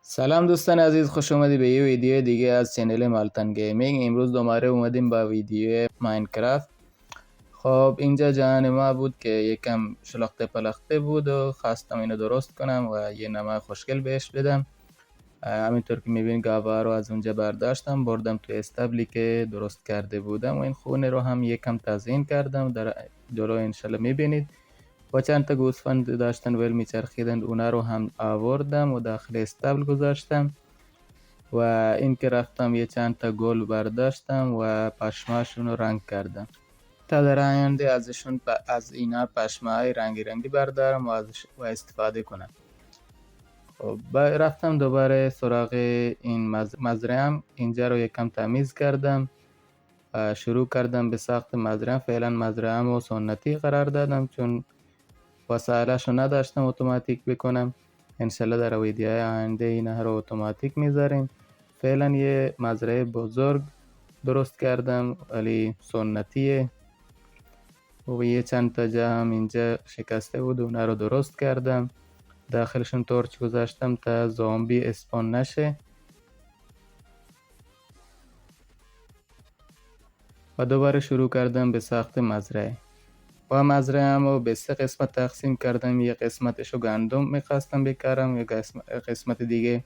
سلام دوستان عزیز، خوش اومدی به یه ویدیو دیگه از چنل مالتن گیمینگ. امروز دوباره اومدیم با ویدیو ماینکرافت. خب اینجا جهان ما بود که یکم شلخته پلخته بود و خواستم اینو درست کنم و یه نمای خوشگل بهش بدم. همینطور که میبینید گاوا رو از اونجا برداشتم بردم تو استبلی که درست کرده بودم و این خونه رو هم یکم تزیین کردم. در جلو انشالله میبینید و چند تا گوسفند داشتن ول میچرخیدن، اونا رو هم آوردم و داخل استبل گذاشتم و این که رفتم یه چند تا گل برداشتم و پشماشون رو رنگ کردم تا در آینده از اینا پشمای رنگی رنگی بردارم و استفاده کنم. خب رفتم دوباره سراغ این مزرعم. اینجا رو یکم تمیز کردم و شروع کردم به ساخت مزرعه. فعلا مزرعم رو سنتی قرار دادم چون وسایلش رو نداشتم اتوماتیک بکنم. انشالله در ویدیوهای آینده اینها رو اتوماتیک میذاریم. فعلا یه مزرعه بزرگ درست کردم ولی سنتیه و یه چند تا جا هم اینجا شکسته بود، اونا رو درست کردم. داخلشون تورچ گذاشتم تا زامبی اسپان نشه و دوباره شروع کردم به ساخت مزرعه. و مزرعه رو به 3 قسمت تقسیم کردم. یک قسمتش رو گندم میخواستم بکارم، یک قسمت دیگه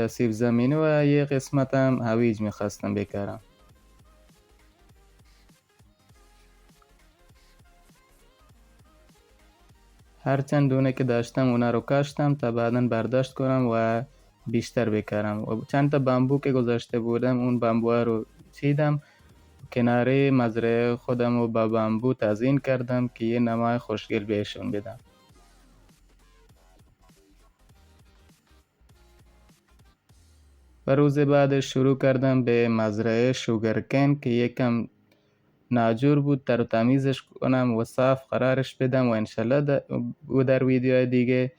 سیب زمینی و یه قسمت هم هویج میخواستم بکارم. هر چند دونه که داشتم اونا رو کاشتم تا بعدا برداشت کنم و بیشتر بکارم. و چند تا بامبو که گذاشته بودم اون بامبوها رو چیدم کناره مزرعه خودم و با بامبو تزیین کردم که یه نمای خوشگل بهشون بدم. و روز بعد شروع کردم به مزرعه شوگرکن که یکم ناجور بود، تر و تمیزش کنم و صاف قرارش بدم و انشالله در ویدیو دیگه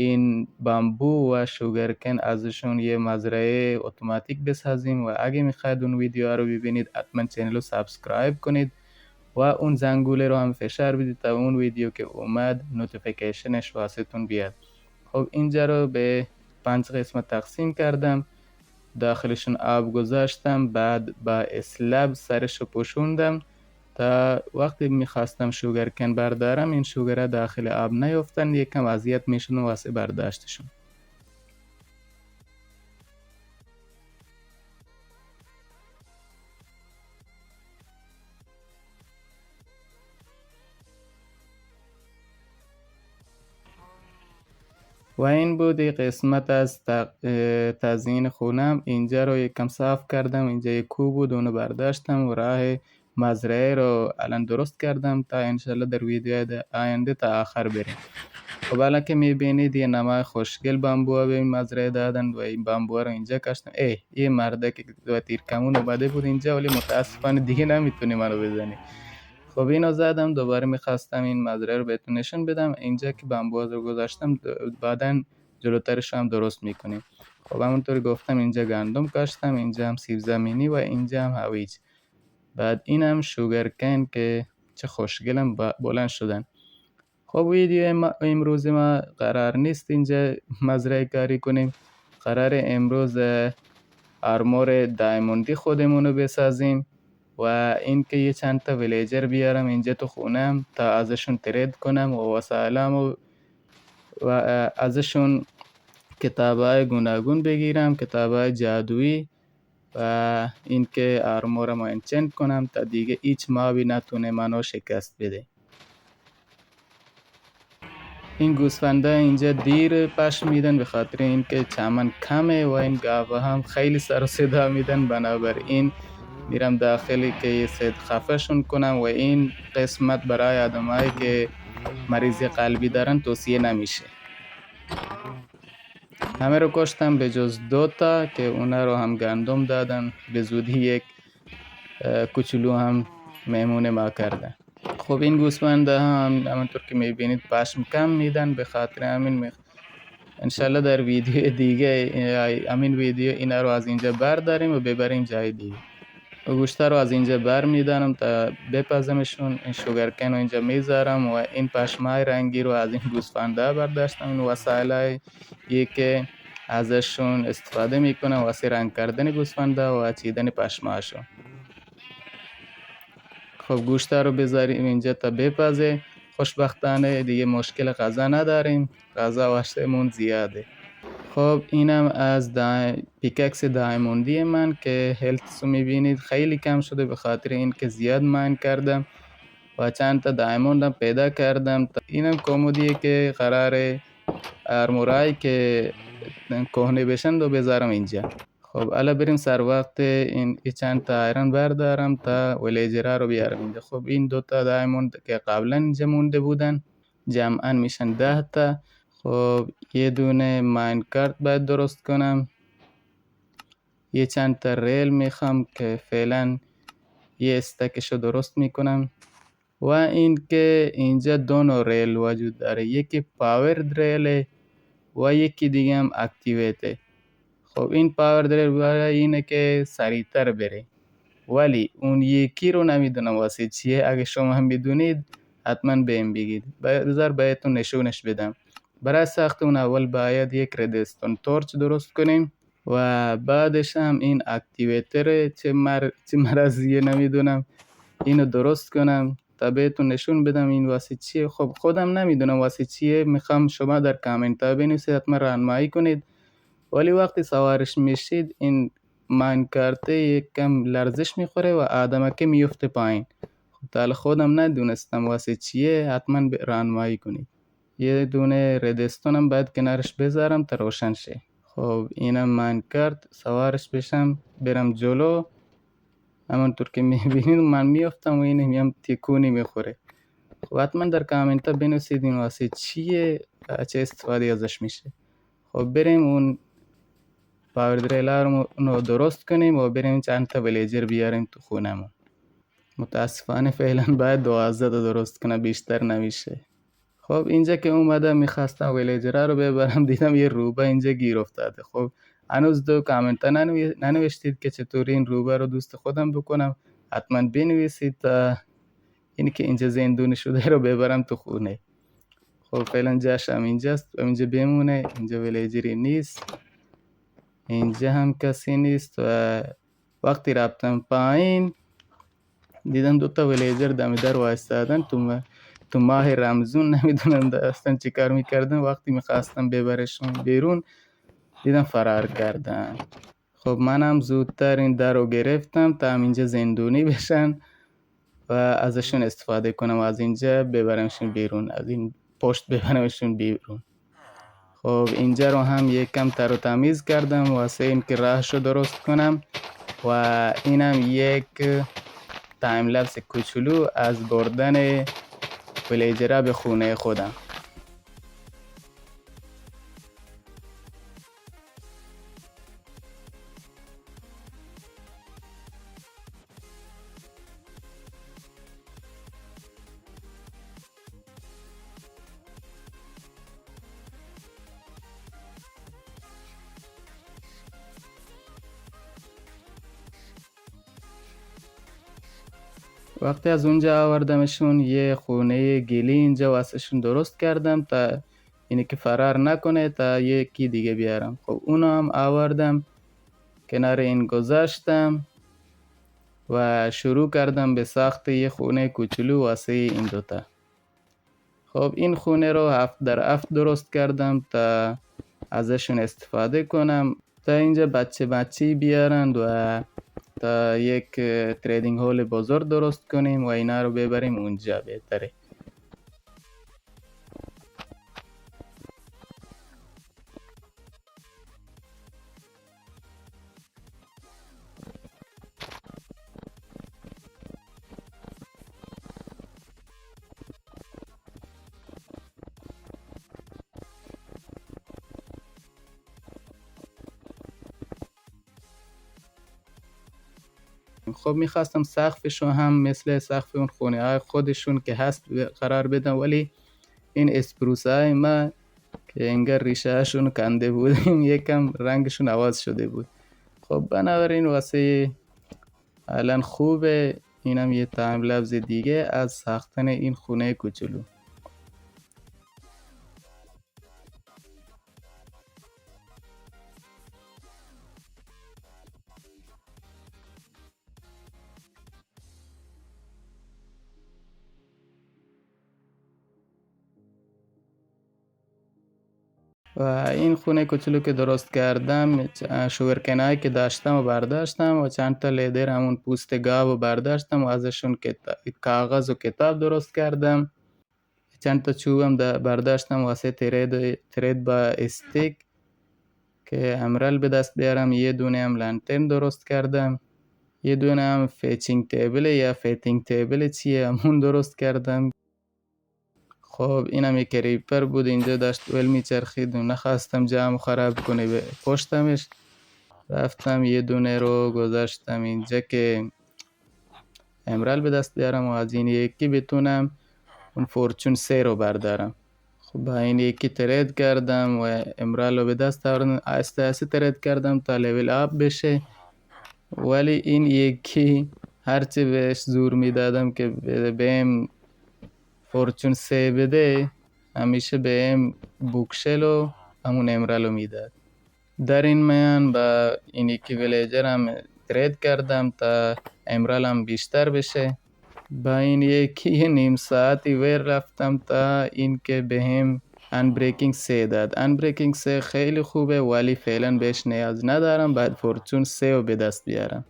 این بامبو و شوگرکن ازشون یه مزرعه اتوماتیک بسازیم. و اگه میخواید اون ویدیو رو ببینید حتما چنل رو سابسکرایب کنید و اون زنگوله رو هم فشار بدید تا اون ویدیو که اومد نوتیفیکیشنش واسهتون بیاد. خب اینجا رو به 5 قسمت تقسیم کردم، داخلشون آب گذاشتم، بعد با اسلب سرش رو پوشوندم تا وقتی میخواستم شوگرکن بردارم این شوگره داخل آب نیفتن، یکم اذیت میشن واسه برداشتشون. و این بود قسمت از تزیین خونم. اینجا رو یکم صاف کردم، اینجا یک کو بود اونو برداشتم و راه مزرعه رو الان درست کردم تا انشالله در ویدیو آینده تا آخر بریم. خب الان که میبینید یه نمای خوشگل بامبوها به این مزرعه دادن و این بامبوها رو اینجا کاشتم. یه مرده که و تیرکمون اومده بود اینجا ولی متاسفانه دیگه نمیتونی منو بزنی. خب اینو زدم. دوباره میخواستم این مزرعه رو بهتون نشون بدم. اینجا که بامبوها رو گذاشتم بعدن جلوترش هم درست میکنیم. خب همونطوری گفتم اینجا گندم کاشتم، اینجا هم سیب زمینی و اینجا هم هویج. بعد اینم شوگرکن که چه خوشگلم بلند شدن. خب ویدیو امروز ما قرار نیست اینجا مزرعه کاری کنیم، قرار امروز آرمور دایموندی خودمونو بسازیم و اینکه یه چند تا ویلیجر بیارم اینجا تو خونم تا ازشون ترید کنم و وسایلمو و ازشون کتابای گوناگون بگیرم، کتابای جادویی، و اینکه آرمورمو انچنت کنم تا دیگه هیچ مابی نتونه منو شکست بده. این گوسفندا اینجا دیر پشم میدن به خاطر اینکه چمن کمه و این گاوا هم خیلی سر و صدا میدن، بنابراین میرم داخلی که یه سید خفهشون کنم و این قسمت برای آدمایی که مریضی قلبی دارن توصیه نمیشه. همه رو کشتم به جز 2 تا که اونا رو هم گندم دادن، به زودی یک کوچولو هم مهمون ما کردن. خب این گوسفنده هم همونطور که میبینید پشم کم میدن، به خاطر همین انشالله در ویدیو دیگه همین ویدیو اینا رو از اینجا برداریم و ببریم جای دیگه. و گوشته رو از اینجا بر میدارم تا بپزمشون. این شوگرکن رو اینجا میذارم و این پشمای رنگی رو از این گوسفنده برداشتم. این وسایل که ازشون استفاده میکنم واسه رنگ کردن گوسفندا و چیدن پشماشون. خب گوشت رو بذاریم اینجا تا بپزه. خوشبختانه دیگه مشکل غذا نداریم، غذا واشتمون زیاده. خب اینم از پیککس دایموندی من که هلتسو میبینید خیلی کم شده به خاطر این که زیاد ماین کردم و چند تا دایموندم پیدا کردم. اینم کمدیه که قراره ارمورایی که کهنه بشن رو بذارم اینجا. خب الان بریم سر وقت این چند تا ایران بردارم تا ویلیجرها رو بیارم اینجا. خب این 2 تا دایموند که قبلا اینجا مونده بودن جمعا میشن 10 تا. خب یه دونه ماین کارت باید درست کنم، یه چند تا ریل میخوام که فعلا یه استکشو درست میکنم و این که اینجا 2 نوع ریل وجود داره، یکی پاورد ریل و یکی دیگه هم اکتیویته. خب این پاورد ریل برای اینه که سریعتر بره، ولی اون یکی رو نمیدونم واسه چیه. اگه شما هم بدونید حتما بهم بگید، بذار بهتون نشونش بدم. برای ساخت اون اول باید یک ردستون تورچ درست کنیم و بعدش هم این اکتیویتر چه مرضیه نمیدونم اینو درست کنم تا بهتون نشون بدم این واسه چیه. خب خودم نمیدونم واسه چیه، میخوام شما در کامنت ها بنویسید، حتما راهنمایی کنید. ولی وقتی سوارش میشید این ماین کارت یک کم لرزش میخوره و آدمکه میفته پایین. خب تا خودم ندونستم واسه چیه، حتما راهنمایی کنید. یه دونه ردستون هم باید کنارش بذارم تا روشن شه. خب اینم ماین کارت، سوارش بشم برم جلو. همونطور که میبینید من میافتم و این هم تکونی میخوره. خب حتما در کامنت ها بنویسید این واسه چیه، چه استفاده ازش میشه. خب بریم اون پاورد ریلا رو درست کنیم و بریم چند تا ویلیجر بیاریم تو خونمون. متاسفانه فعلا باید 12 تا درست کنم، بیشتر نمیشه. خب اینجا که اومدم میخواستم ویلیجر رو ببرم، دیدم یه روبه اینجا گیر افتاده. خب هنوز دو کامنت ها ننوشتید که چطوری این روبه رو دوست خودم بکنم، حتما بنویسید تا اینی که اینجا زندونی شده رو ببرم تو خونه. خب فعلا جاشم اینجاست و اینجا بمونه. اینجا ویلیجری نیست، اینجا هم کسی نیست و وقتی رفتم پایین دیدم 2 تا ویلیجر دم در وایستادن تو ماه رمضان. نمیدونم اصلا چی کار میکردن. وقتی میخواستم ببرشون بیرون دیدم فرار کردن. خب منم زودتر این در رو گرفتم تا اینجا زندونی بشن و ازشون استفاده کنم و از اینجا ببرمشون بیرون، از این پشت ببرمشون بیرون. خب اینجا رو هم یکم تر و تمیز کردم واسه این که راهشو درست کنم و اینم یک تایم لپس کوچولو از بردن ویلیجرها به خونه خودم. وقتی از اونجا آوردمشون یه خونه گلی اینجا واسهشون درست کردم تا اینه که فرار نکنه تا یکی دیگه بیارم. خب اونو هم آوردم کنار این گذاشتم و شروع کردم به ساخت یه خونه کوچولو واسه این 2 تا. خب این خونه رو 7 در 7 درست کردم تا ازشون استفاده کنم تا اینجا بچه بیارند و تا یک تریدینگ هول بزرگ درست کنیم و اینا رو ببریم اونجا بهتره. خب میخواستم سقفشو هم مثل سقف اون خونه های خودشون که هست قرار بدم، ولی این اسپروس های ما که انگار ریشه هاشون کنده بود یکم رنگشون عوض شده بود. خب بنابراین واسه الان خوبه. اینم یه تایم لپس دیگه از ساختن این خونه کوچولو. و این خونه کوچولو که درست کردم شوگرکنایی که داشتم و برداشتم و چند تا لیدر همون پوست گاو و برداشتم و ازشون کاغذ و کتاب درست کردم. چند تا چوبم برداشتم واسه ترید با استیک که امرال به دست بیارم. یه دونه هم لانترن درست کردم. یه دونه هم فیچینگ تیبل یا فیتینگ تیبل چیه همون درست کردم. خب اینم یک ریپر بود اینجا داشت ول میچرخید و نخواستم جمع خراب کنه به پشتمش. رفتم یه دونه رو گذاشتم اینجا که امرال به دست بیارم و از این یکی بتونم اون فورچون 3 رو بردارم. خب با این یکی ترید کردم و امرال رو به دست آوردم. آهسته آهسته ترید کردم تا لیول اپ بشه. ولی این یکی هرچی بهش زور میدادم که بهم فورچون 3 بده همیشه بهم بوکشل و همون امرال رو میداد. در این میان با این یکی ویلیجر هم ترید کردم تا امرال هم بیشتر بشه. با این یکی نیم ساعتی ویر رفتم تا این که بهم انبریکینگ 3 داد. انبریکینگ 3 خیلی خوبه ولی فعلا بهش نیاز ندارم. بعد فورچون 3 رو به دست بیارم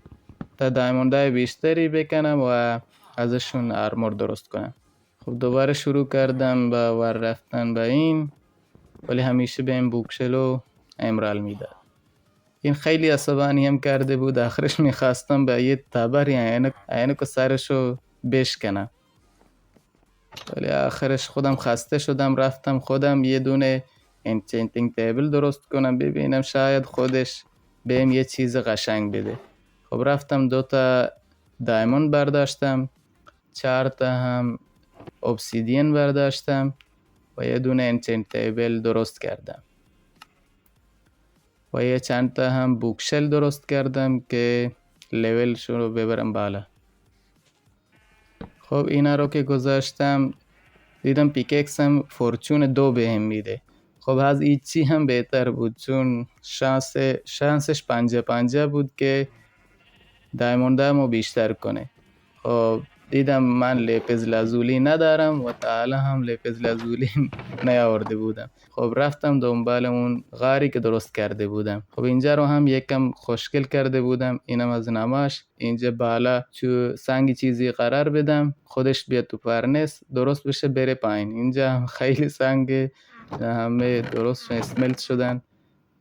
تا دایموندهای بیشتری بکنم و ازشون آرمور درست کنم. خب دوباره شروع کردم با ور رفتن با این ولی همیشه بهم بوکشل و امرال میداد. این خیلی عصبانی هم کرده بود. آخرش میخواستم با یه تبر عینک سرشو بشکنم ولی آخرش خودم خسته شدم. رفتم خودم یه دونه انچنتینگ تیبل درست کنم ببینم شاید خودش بهم یه چیز قشنگ بده. خب رفتم 2 تا دایموند برداشتم، 4 تا هم obsidian برداشتم و یه دونه انچنت تیبل درست کردم و یه چند تا هم بوکشل درست کردم که لیولشون رو ببرم بالا. خب اینا رو که گذاشتم دیدم پیککس هم فورچون 2 بهم میده. خب از ایچی هم بهتر بود چون شانسش 50-50 بود که دایموندامو بیشتر کنه. خب دیدم من لپز لازولی ندارم و تا حالا هم لپز لازولی نیاورده بودم. خب رفتم دنبال اون غاری که درست کرده بودم. خب اینجا رو هم یکم خوشگل کرده بودم. اینم از نماش اینجا بالا چو سنگی چیزی قرار بدم خودش بیاد تو فرنس درست بشه بره پایین. اینجا هم خیلی سنگ همه درست اسملت شدن.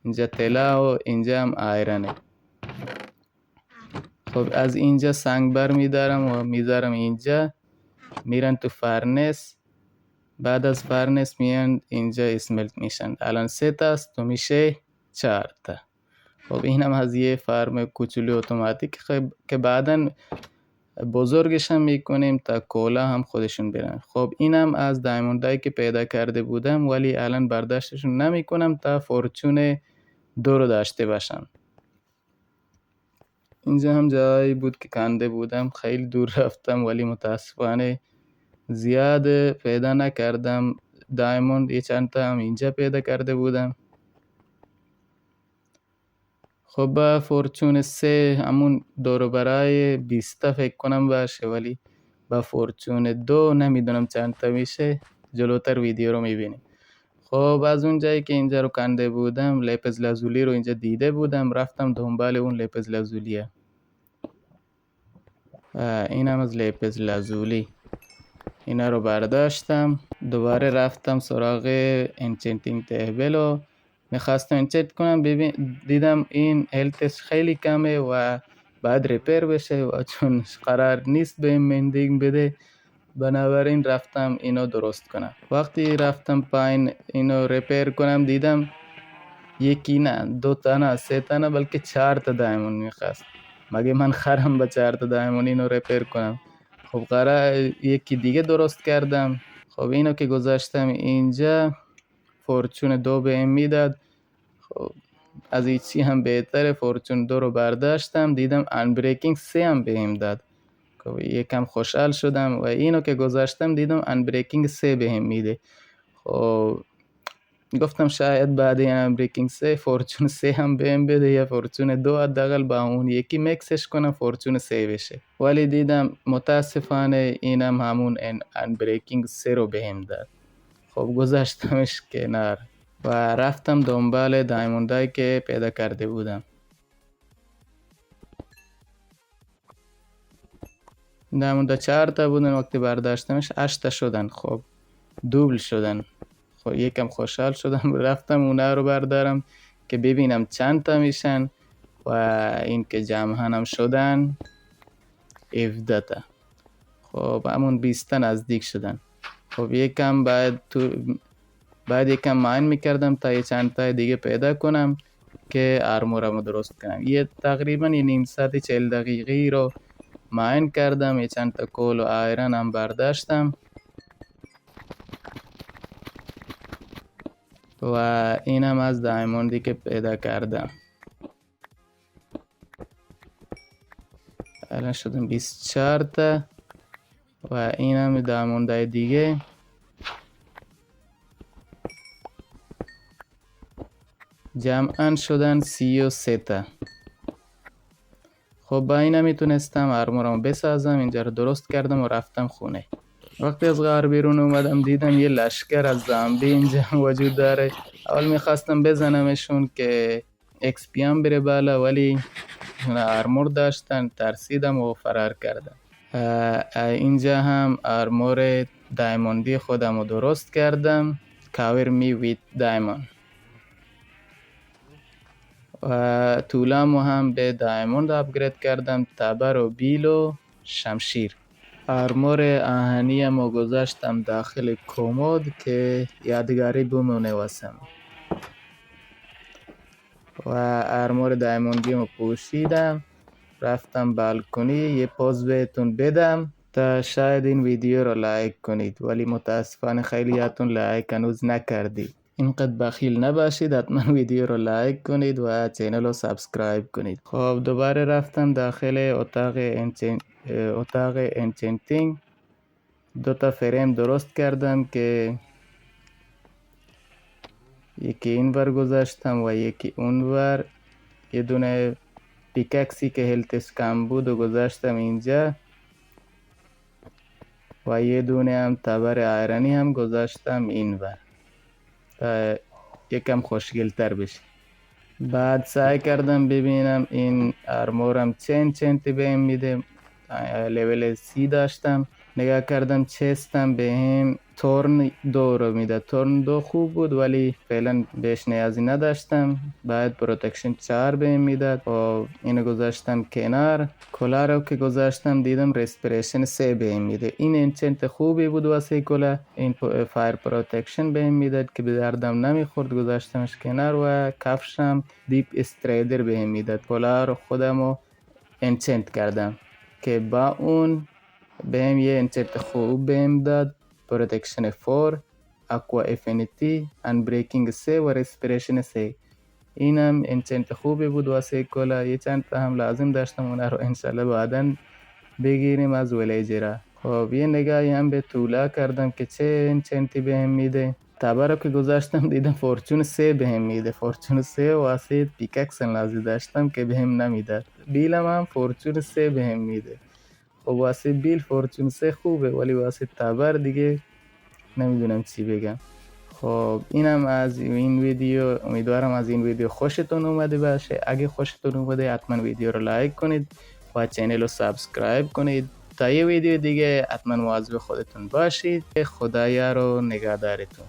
اینجا طلا و اینجا هم آیرنه. خب از اینجا سنگ بر میدارم و میذارم اینجا میرن تو فرنس. بعد از فرنس میان اینجا اسملت میشن. الان 3 تا است تو میشه 4 تا. خب اینم از یه فرم کوچولو اتوماتیک که بعداً بزرگش هم میکنیم تا کولا هم خودشون برن. خب اینم از دایموندایی که پیدا کرده بودم ولی الان برداشتشون نمیکنم تا فورچون 2 رو داشته باشم. اینجا هم جایی بود که کنده بودم. خیلی دور رفتم ولی متاسفانه زیاد پیدا نکردم دایموند. یه چند تا هم اینجا پیدا کرده بودم. خب با فورچون 3 همون دور برای 20 تا فکر کنم باشه ولی با فورچون 2 نمیدونم چند تا میشه. جلوتر ویدیو رو میبینیم. خب از اون جایی که اینجا رو کنده بودم لپز لازولی رو اینجا دیده بودم. رفتم دنبال اون لپز لازولیه. این هم از لپز لازولی. اینا رو برداشتم. دوباره رفتم سراغ انچنتینگ تیبل و میخواستم انچنت کنم. دیدم این هلتش خیلی کمه و بعد ریپر بشه و چون قرار نیست به مندینگ بده بنابراین رفتم اینو درست کنم. وقتی رفتم پایین اینو ریپر کنم دیدم یکی نه 2 تا نه 3 تا نه بلکه 4 تا دایموند میخواست. مگه من خرم با 4 تا دایموند اینو ریپر کنم؟ خب قرار یکی دیگه درست کردم. خب اینو که گذاشتم اینجا فورچون 2 بهم میداد. خب از ایچی هم بهتره. فورچون 2 رو برداشتم دیدم انبریکینگ 3 هم بهم داد. خب یکم خوشحال شدم و اینو که گذاشتم دیدم انبریکینگ 3 بهم میده. خب گفتم شاید بعد این انبریکینگ 3 فورچون 3 هم بهم بده یا فورچون 2 حداقل با اون یکی مکسش کنم فورچون 3 بشه. ولی دیدم متاسفانه اینم همون انبریکینگ 3 رو بهم داد. خب گذاشتمش کنار. و رفتم دنبال دایموندایی که پیدا کرده بودم. دایموندا 4 تا بودن، وقتی برداشتمش 8 تا شدن. خب دوبل شدن. خب یکم خوشحال شدم، رفتم اونا رو بردارم که ببینم چند تا میشن و این که جمع هم شدن 17 تا. خب همون 20 تا نزدیک شدن. خب یکم بعد یکم ماین میکردم تا یه چند تا دیگه پیدا کنم که آرمورمو درست کنم. یه تقریبا یه نیم ساعت 40 دقیقی رو ماین کردم. یه چند تا کول و آیرن هم برداشتم و اینم از دایموندی که پیدا کردم. الان شدم 24 تا و اینم دایموندای دیگه. جمعاً شدن 33 تا. خب با اینا میتونستم آرمورمو بسازم. اینجا رو درست کردم و رفتم خونه. وقتی از غار بیرون اومدم دیدم یه لشکر از زامبی اینجا وجود داره. اول میخواستم بزنمشون که ایکس پی هم بره بالا، ولی آرمور داشتن، ترسیدم و فرار کردم. اینجا هم آرمور دایموندی خودم رو درست کردم. کاور می ویت دایموند. و طولامو هم به دایموند اپگرید کردم، تبر و بیل و شمشیر. آرمور آهنیمو گذاشتم داخل کمد که یادگاری بمونه واسم. و آرمور دایموندیمو پوشیدم، رفتم بالکنی. یه پوز بهتون بدم تا شاید این ویدیو رو لایک کنید، ولی متاسفانه خیلیاتون لایک هنوز نکردید. اینقدر بخیل نباشید، حتما ویدیو رو لایک کنید و چینل رو سابسکرایب کنید. خب دوباره رفتم داخل اتاق انچنتینگ. 2 تا فریم درست کردم که یکی این ور گذاشتم و یکی اون ور. یه دونه پیککسی که هلتش کم بود و گذاشتم اینجا و یه دونه هم تبر آیرنی هم گذاشتم این ور تا یکم خوشگل تر بشه. بعد سعی کردم ببینم این آرمورم چنتی بهم میده. لیول 30 داشتم. نگاه کردم چستم بهم تورن 2 رو میده. تورن 2 خوب بود ولی فعلا بهش نیازی نداشتم. بعد پروتکشن 4 بهم میداد و اینو گذاشتم کنار. کلا رو که گذاشتم دیدم ریسپیریشن 3 بهم میده. این انچنت خوبی بود واسه کلا. این فایر پروتکشن بهم میداد که به دردم نمیخورد، گذاشتمش کنار. و کفشم دیپ استریدر بهم میداد. کلا رو خودمو انچنت کردم که با اون بهم یه انچنت خوب بهم داد. پروتکشن 4، اکوا افینیتی، انبریکینگ 3 و ریسپیریشن 3. اینم انچنت خوبی بود واسه کلا. یه چند تا هم لازم داشتم، اونا رو انشالله بعداً بگیریم از ویلیجرها. خب یه نگاهی هم به طولا کردم که چه انچنتی بهم میده. تبر رو که گذاشتم دیدم فورچون 3 بهم میده. فورچون 3 واسه پیککس لازم داشتم که بهم نمیداد. بیلم هم فورچون 3 بهم میده. خب واسه بیل فورچون 3 خوبه ولی واسه تبر دیگه نمیدونم چی بگم. خب اینم از این ویدیو. امیدوارم از این ویدیو خوشتون اومده باشه. اگه خوشتون اومده حتما ویدیو رو لایک کنید و چینل رو سابسکرایب کنید. تا یه ویدیو دیگه حتما مواظب خودتون باشید. خدایا رو نگهدارتون.